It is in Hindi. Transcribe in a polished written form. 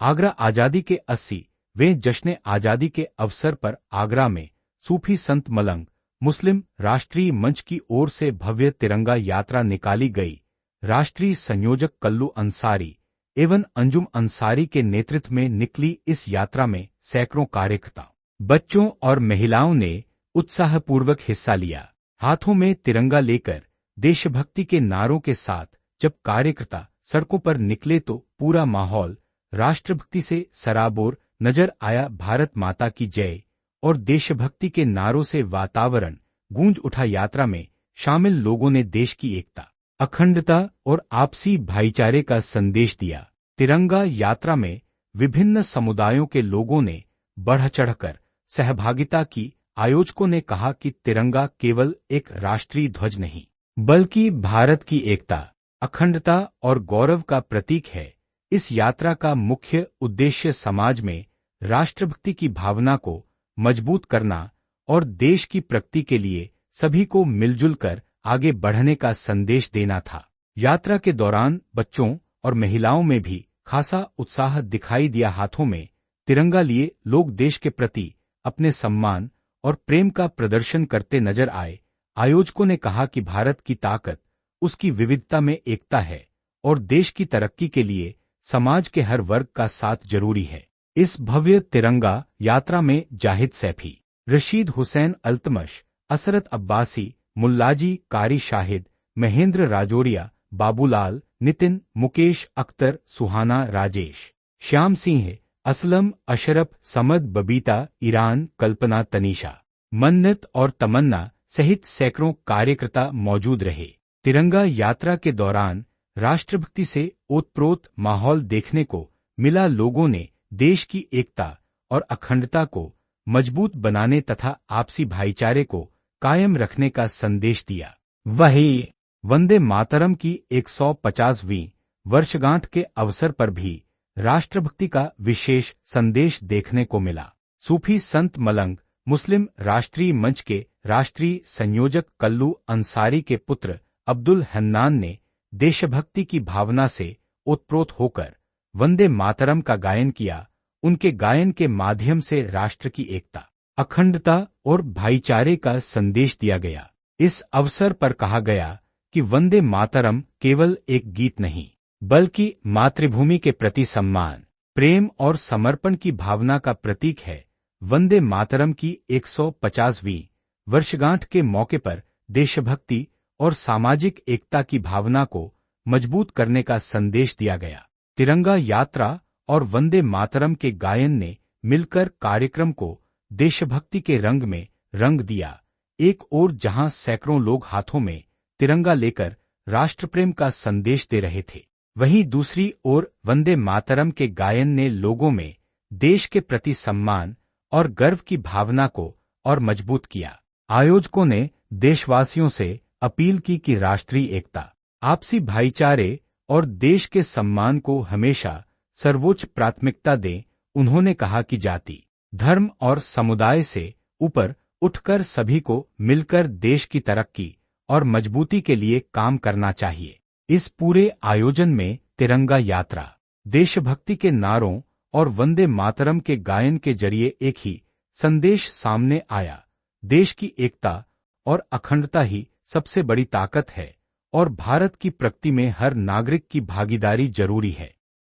आगरा आजादी के 80वें जश्न आजादी के अवसर पर आगरा में सूफी संत मलंग मुस्लिम राष्ट्रीय मंच की ओर से भव्य तिरंगा यात्रा निकाली गई। राष्ट्रीय संयोजक कल्लू अंसारी एवं अंजुम अंसारी के नेतृत्व में निकली इस यात्रा में सैकड़ों कार्यकर्ता, बच्चों और महिलाओं ने उत्साहपूर्वक हिस्सा लिया। हाथों में तिरंगा लेकर देशभक्ति के नारों के साथ जब कार्यकर्ता सड़कों पर निकले तो पूरा माहौल राष्ट्रभक्ति से सराबोर नजर आया। भारत माता की जय और देशभक्ति के नारों से वातावरण गूंज उठा। यात्रा में शामिल लोगों ने देश की एकता, अखंडता और आपसी भाईचारे का संदेश दिया। तिरंगा यात्रा में विभिन्न समुदायों के लोगों ने बढ़ चढ़कर सहभागिता की। आयोजकों ने कहा कि तिरंगा केवल एक राष्ट्रीय ध्वज नहीं, बल्कि भारत की एकता, अखंडता और गौरव का प्रतीक है। इस यात्रा का मुख्य उद्देश्य समाज में राष्ट्रभक्ति की भावना को मजबूत करना और देश की प्रगति के लिए सभी को मिलजुल कर आगे बढ़ने का संदेश देना था। यात्रा के दौरान बच्चों और महिलाओं में भी खासा उत्साह दिखाई दिया। हाथों में तिरंगा लिए लोग देश के प्रति अपने सम्मान और प्रेम का प्रदर्शन करते नजर आए। आयोजकों ने कहा कि भारत की ताकत उसकी विविधता में एकता है और देश की तरक्की के लिए समाज के हर वर्ग का साथ जरूरी है। इस भव्य तिरंगा यात्रा में जाहिद सैफी, रशीद हुसैन अल्तमश, असरत अब्बासी, मुल्लाजी कारी शाहिद, महेंद्र राजौरिया, बाबूलाल, नितिन, मुकेश अख्तर, सुहाना, राजेश, श्याम सिंह, असलम, अशरफ, समद, बबीता, ईरान, कल्पना, तनीषा, मन्नत और तमन्ना सहित सैकड़ों कार्यकर्ता मौजूद रहे। तिरंगा यात्रा के दौरान राष्ट्रभक्ति से ओतप्रोत माहौल देखने को मिला। लोगों ने देश की एकता और अखंडता को मजबूत बनाने तथा आपसी भाईचारे को कायम रखने का संदेश दिया। वहीं वंदे मातरम की 150वीं वर्षगांठ के अवसर पर भी राष्ट्रभक्ति का विशेष संदेश देखने को मिला। सूफी संत मलंग मुस्लिम राष्ट्रीय मंच के राष्ट्रीय संयोजक कल्लू अंसारी के पुत्र अब्दुल हन्नान ने देशभक्ति की भावना से ओतप्रोत होकर वंदे मातरम का गायन किया। उनके गायन के माध्यम से राष्ट्र की एकता, अखंडता और भाईचारे का संदेश दिया गया। इस अवसर पर कहा गया कि वंदे मातरम केवल एक गीत नहीं, बल्कि मातृभूमि के प्रति सम्मान, प्रेम और समर्पण की भावना का प्रतीक है। वंदे मातरम की 150वीं वर्षगांठ के मौके पर देशभक्ति और सामाजिक एकता की भावना को मजबूत करने का संदेश दिया गया। तिरंगा यात्रा और वंदे मातरम के गायन ने मिलकर कार्यक्रम को देशभक्ति के रंग में रंग दिया। एक ओर जहां सैकड़ों लोग हाथों में तिरंगा लेकर राष्ट्रप्रेम का संदेश दे रहे थे, वहीं दूसरी ओर वंदे मातरम के गायन ने लोगों में देश के प्रति सम्मान और गर्व की भावना को और मजबूत किया। आयोजकों ने देशवासियों से अपील की कि राष्ट्रीय एकता, आपसी भाईचारे और देश के सम्मान को हमेशा सर्वोच्च प्राथमिकता दें। उन्होंने कहा कि जाति, धर्म और समुदाय से ऊपर उठकर सभी को मिलकर देश की तरक्की और मजबूती के लिए काम करना चाहिए। इस पूरे आयोजन में तिरंगा यात्रा, देशभक्ति के नारों और वंदे मातरम के गायन के जरिए एक ही संदेश सामने आया। देश की एकता और अखंडता ही सबसे बड़ी ताकत है और भारत की प्रगति में हर नागरिक की भागीदारी जरूरी है।